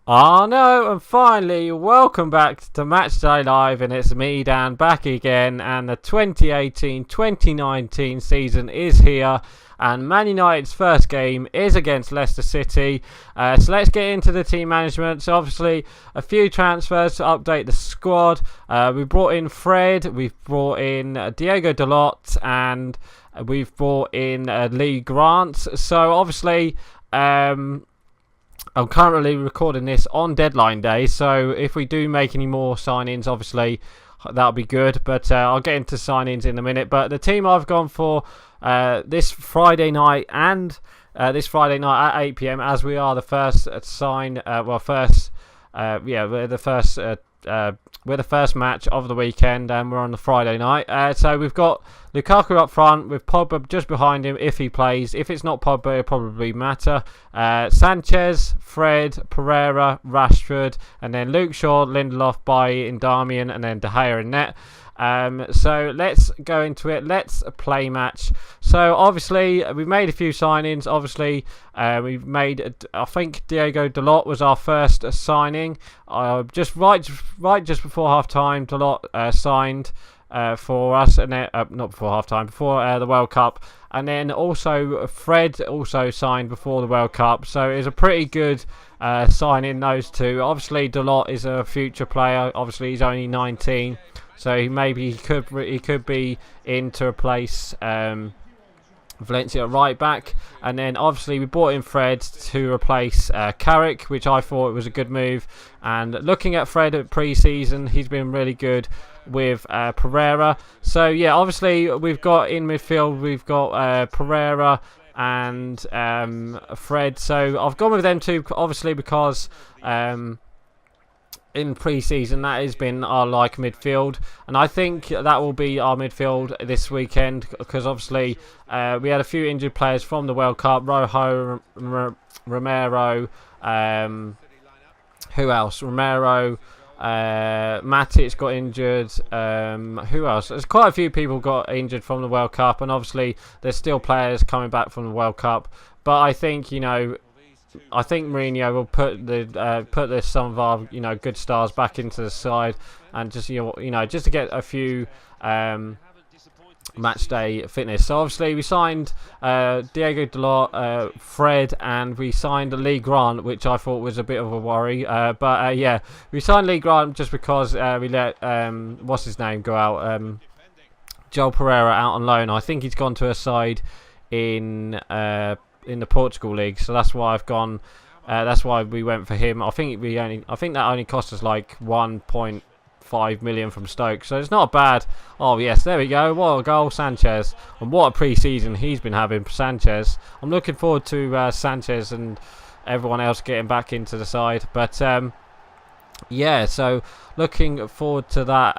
Oh no, and finally, welcome back to Matchday Live, and it's me, Dan, back again, and the 2018-2019 season is here, and Man United's first game is against Leicester City. So let's get into the team management. So obviously, a few transfers to update the squad. We brought in Fred, we've brought in Diego Dalot, and we've brought in Lee Grant. So obviously, I'm currently recording this on deadline day, so if we do make any more signings, obviously that'll be good. But I'll get into signings in a minute. But the team I've gone for this Friday night and this Friday night at 8 p.m. as we are the first to sign. We're the first match of the weekend, and we're on the Friday night. So we've got Lukaku up front with Pogba just behind him if he plays. If it's not Pogba, it'll probably matter. Sanchez, Fred, Pereira, Rashford, and then Luke Shaw, Lindelof, Bailly, Darmian, and then De Gea in net. So let's go into it. Let's play match. So obviously we've made a few signings. Obviously we've made, I think Diego Dalot was our first signing. Just before half time, Dalot signed for us, and then not before half time, before the World Cup. And then also Fred also signed before the World Cup. So it was a pretty good signing, those two. Obviously Dalot is a future player. Obviously he's only 19. So he could be in to replace Valencia at right back, and then obviously we brought in Fred to replace Carrick, which I thought was a good move. And looking at Fred at pre-season, he's been really good with Pereira. So yeah, obviously we've got in midfield, we've got Pereira and Fred. So I've gone with them two, obviously because in pre-season that has been our midfield, and I think that will be our midfield this weekend, because obviously we had a few injured players from the World Cup. Rojo, Romero, who else? Romero, Matic got injured. Who else? There's quite a few people got injured from the World Cup, and obviously there's still players coming back from the World Cup. But I think Mourinho will put some of our good stars back into the side, and just just to get a few match day fitness. So obviously we signed Diego Dalot, Fred, and we signed Lee Grant, which I thought was a bit of a worry. But yeah, we signed Lee Grant just because we let what's his name go out, Joel Pereira out on loan. I think he's gone to a side in the Portugal league, so that's why I've gone. That's why we went for him. I think that only cost us like 1.5 million from Stoke, so it's not bad. Oh yes, there we go. What a goal, Sanchez, and what a pre-season he's been having. Sanchez, I'm looking forward to Sanchez and everyone else getting back into the side. But yeah, so looking forward to that.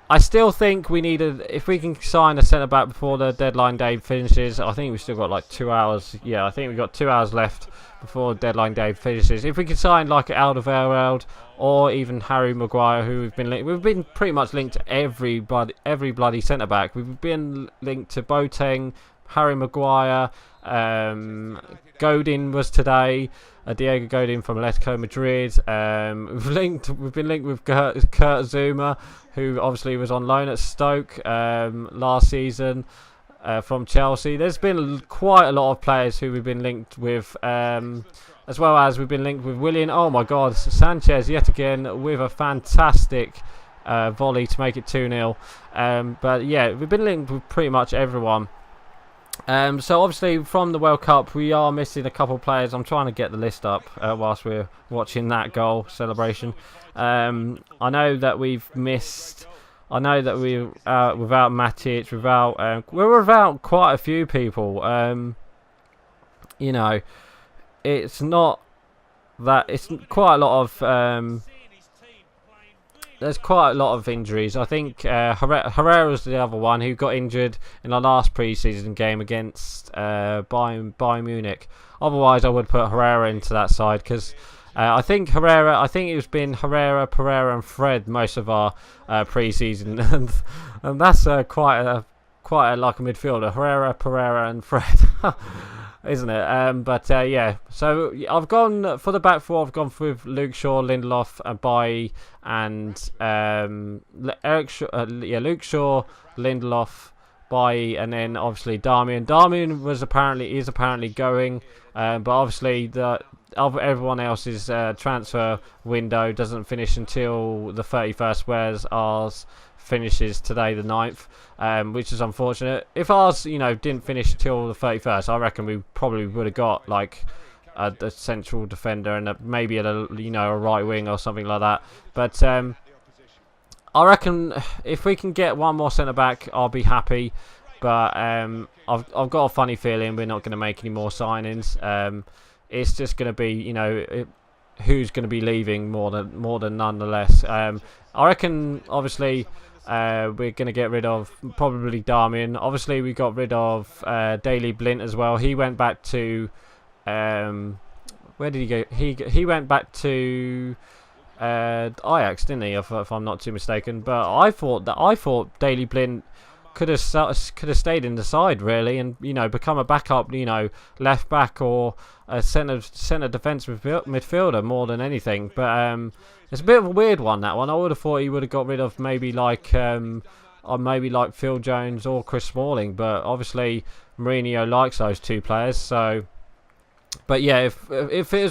I still think we need if we can sign a centre back before the deadline day finishes. I think we've still got like 2 hours. Yeah, I think we've got 2 hours left before the deadline day finishes. If we can sign like Alderweireld or even Harry Maguire, who we've been pretty much linked to every bloody centre back. We've been linked to Boateng, Harry Maguire, Godin was today. Diego Godin from Atletico Madrid. We've been linked with Kurt Zuma, who obviously was on loan at Stoke last season from Chelsea. There's been quite a lot of players who we've been linked with, as well as we've been linked with Willian. Oh my God, Sanchez yet again with a fantastic volley to make it 2-0. But yeah, we've been linked with pretty much everyone. So obviously from the World Cup we are missing a couple of players. I'm trying to get the list up whilst we're watching that goal celebration. I know that we've missed. I know that we're without Matic, we're without quite a few people. It's not that it's quite a lot of. There's quite a lot of injuries. I think Herrera's the other one who got injured in our last pre-season game against Bayern Munich. Otherwise, I would put Herrera into that side, because I think it's been Herrera, Pereira, and Fred most of our pre-season, and that's quite a like a midfielder. Herrera, Pereira, and Fred. isn't it? But yeah, so I've gone for the back four. I've gone with Luke Shaw, Lindelof, Bailly, and Eric Shaw, Luke Shaw, Lindelof, Bailly, and then obviously Darmian. Darmian is apparently going, but obviously everyone else's transfer window doesn't finish until the 31st, whereas ours finishes today, the 9th, which is unfortunate. If ours, didn't finish till the 31st, I reckon we probably would have got like a central defender and maybe a right wing or something like that. But I reckon if we can get one more centre back, I'll be happy. But I've got a funny feeling we're not going to make any more signings. It's just going to be, who's going to be leaving more than nonetheless. I reckon, obviously, we're going to get rid of probably Darmian. Obviously, we got rid of Daley Blind as well. He went back to where did he go? He went back to Ajax, didn't he? If I'm not too mistaken. But I thought Daley Blind could have stayed in the side really, and become a backup, left back or a centre defensive midfielder more than anything. But it's a bit of a weird one, that one. I would have thought he would have got rid of maybe like Phil Jones or Chris Smalling, but obviously Mourinho likes those two players. So, but yeah, if it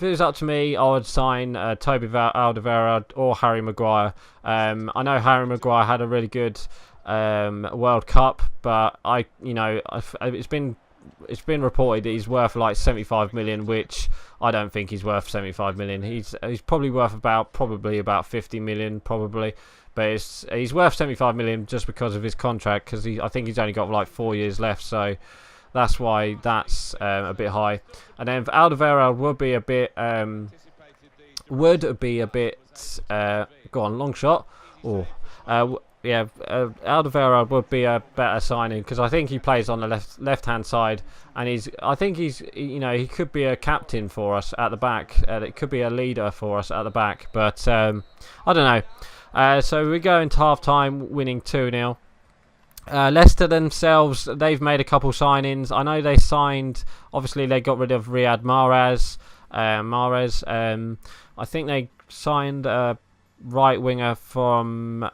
was up to me, I would sign Toby Alderweireld or Harry Maguire. I know Harry Maguire had a really good World Cup, but it's been reported that he's worth like 75 million, which I don't think he's worth 75 million. He's probably worth about 50 million probably, but he's worth 75 million just because of his contract, because I think he's only got like 4 years left, so that's why that's a bit high. And then Alderweireld would be a bit go on, long shot. Alderweireld would be a better signing, because I think he plays on the left hand side, and he could be a captain for us at the back. It could be a leader for us at the back, but I don't know. So we go into half time winning 2-0. Leicester themselves, they've made a couple signings. I know they signed, obviously they got rid of Riyad Mahrez. I think they signed right winger from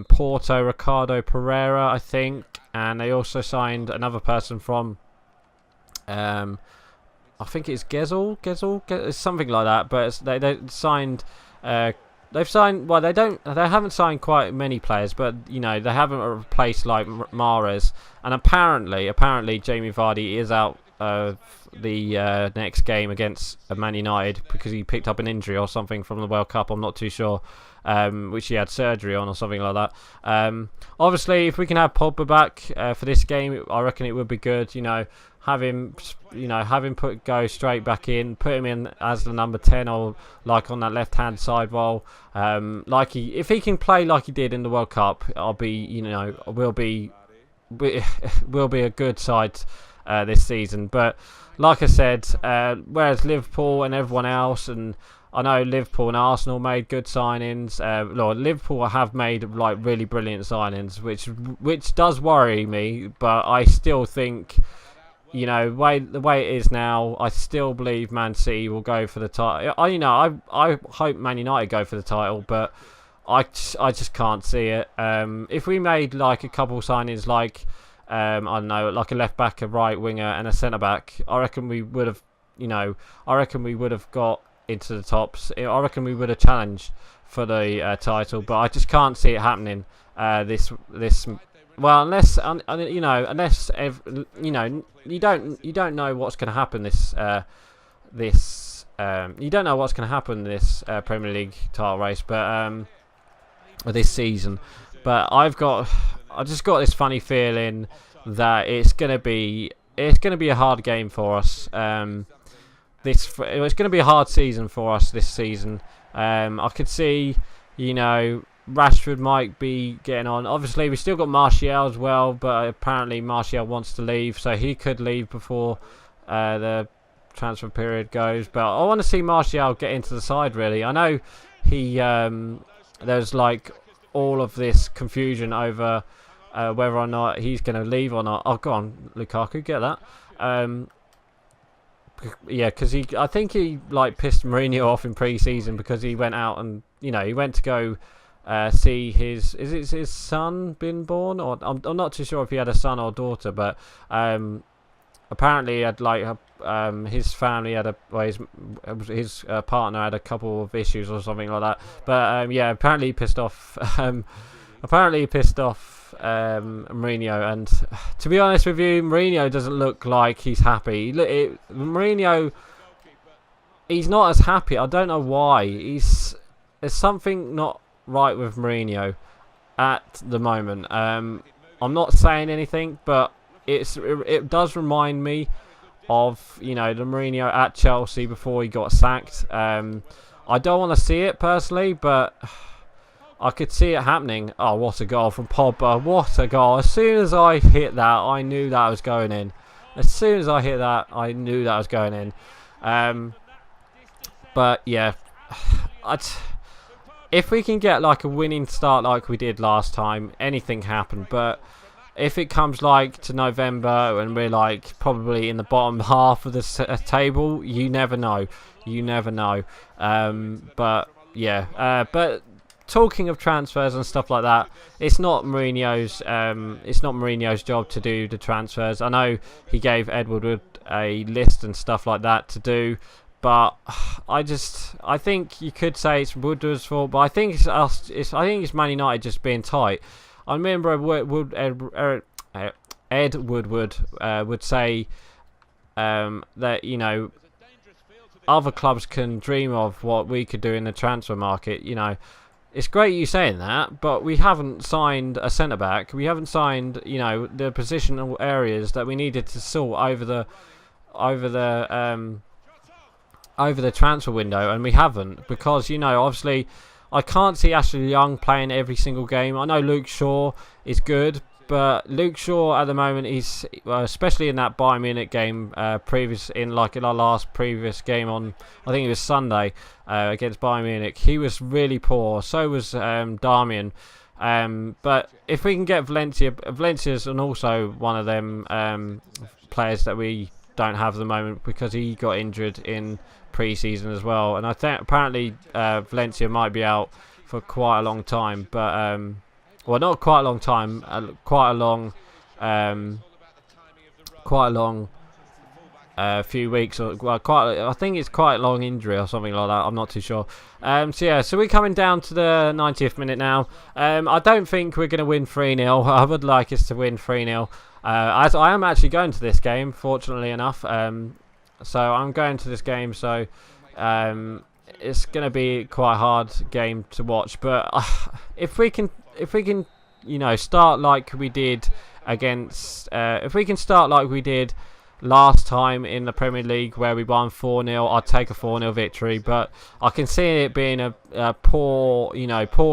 Porto, Ricardo Pereira, I think, and they also signed another person from I think it's Gezel, it's something like that. But they signed. They've signed. Well, they haven't signed quite many players, but they haven't replaced like Mahrez. And apparently, Jamie Vardy is out of the next game against Man United because he picked up an injury or something from the World Cup. I'm not too sure, which he had surgery on or something like that. Obviously, if we can have Pogba back for this game, I reckon it would be good. Have him go straight back in, put him in as the number 10 or like on that left hand side role. If he can play like he did in the World Cup, we'll be a good side this season. But like I said, whereas Liverpool and everyone else, and I know Liverpool and Arsenal made good signings. Liverpool have made like really brilliant signings, which does worry me. But I still think, the way it is now, I still believe Man City will go for the title. I hope Man United go for the title, but I just can't see it. If we made like a couple signings, like I don't know, like a left back, a right winger, and a centre back, I reckon we would have, got into the tops. I reckon we would have challenged for the title, but I just can't see it happening. Well, unless you don't know what's going to happen you don't know what's going to happen this Premier League title race, but this season. But I just got this funny feeling that it's going to be a hard game for us. It's going to be a hard season for us this season. I could see, Rashford might be getting on. Obviously, we still got Martial as well, but apparently Martial wants to leave, so he could leave before the transfer period goes. But I want to see Martial get into the side, really. I know there's like all of this confusion over whether or not he's going to leave or not. Oh, go on, Lukaku, get that. yeah, because I think he like pissed Mourinho off in pre-season because he went out and he went to go see his son been born, or I'm not too sure if he had a son or daughter, but apparently he had like his family had his partner had a couple of issues or something like that. But yeah, apparently he pissed off Mourinho, and to be honest with you, Mourinho doesn't look like he's happy. Mourinho, he's not as happy. I don't know why. There's something not right with Mourinho at the moment. I'm not saying anything, but it does remind me of the Mourinho at Chelsea before he got sacked. I don't want to see it personally, but I could see it happening. Oh, what a goal from Pogba. What a goal. As soon as I hit that, I knew that was going in. As soon as I hit that, I knew that was going in. But yeah, if we can get like a winning start like we did last time, anything can happen. But if it comes like to November and we're like probably in the bottom half of the table, you never know. You never know. But yeah, but talking of transfers and stuff like that, it's not Mourinho's job to do the transfers. I know he gave Ed Woodward a list and stuff like that to do, but I think you could say it's Woodward's fault, but I think it's Man United just being tight. I remember Ed Woodward would say that other clubs can dream of what we could do in the transfer market. It's great you saying that, but we haven't signed a centre back. We haven't signed the positional areas that we needed to sort over the transfer window, and we haven't, because obviously I can't see Ashley Young playing every single game. I know Luke Shaw is good, but Luke Shaw at the moment, he's especially in that Bayern Munich game in our last previous game on, I think it was Sunday against Bayern Munich, he was really poor. So was Darmian. But if we can get Valencia's and also one of them players that we don't have at the moment because he got injured in pre-season as well, and I think apparently Valencia might be out for quite a long time, but well, not quite a long time, quite a long few weeks, or I think it's quite a long injury or something like that. I'm not too sure. So we're coming down to the 90th minute now. I don't think we're going to win 3-0. I would like us to win 3-0. As I am actually going to this game, fortunately enough. So I'm going to this game, so it's going to be quite a hard game to watch. But if we can, start like we did against, if we can start like we did last time in the Premier League where we won 4-0, I'd take a 4-0 victory. But I can see it being a poor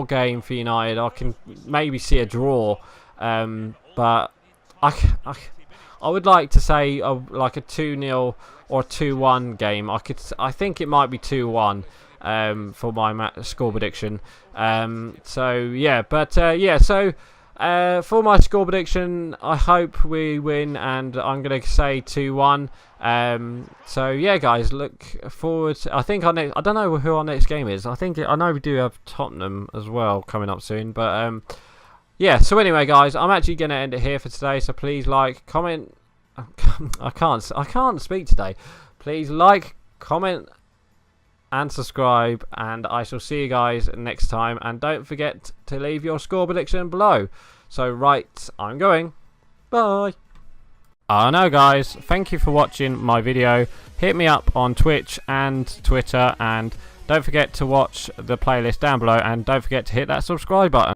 game for United. I can maybe see a draw, but I would like to say like a 2-0 or a 2-1 game. I think it might be 2-1 for my score prediction. For my score prediction, I hope we win, and I'm going to say 2-1. Guys, look forward. I don't know who our next game is. I know we do have Tottenham as well coming up soon, but so anyway, guys, I'm actually going to end it here for today. So please like, comment. I can't speak today. Please like, comment, and subscribe, and I shall see you guys next time. And don't forget to leave your score prediction below. So right, I'm going. Bye. I know, guys. Thank you for watching my video. Hit me up on Twitch and Twitter, and don't forget to watch the playlist down below, and don't forget to hit that subscribe button.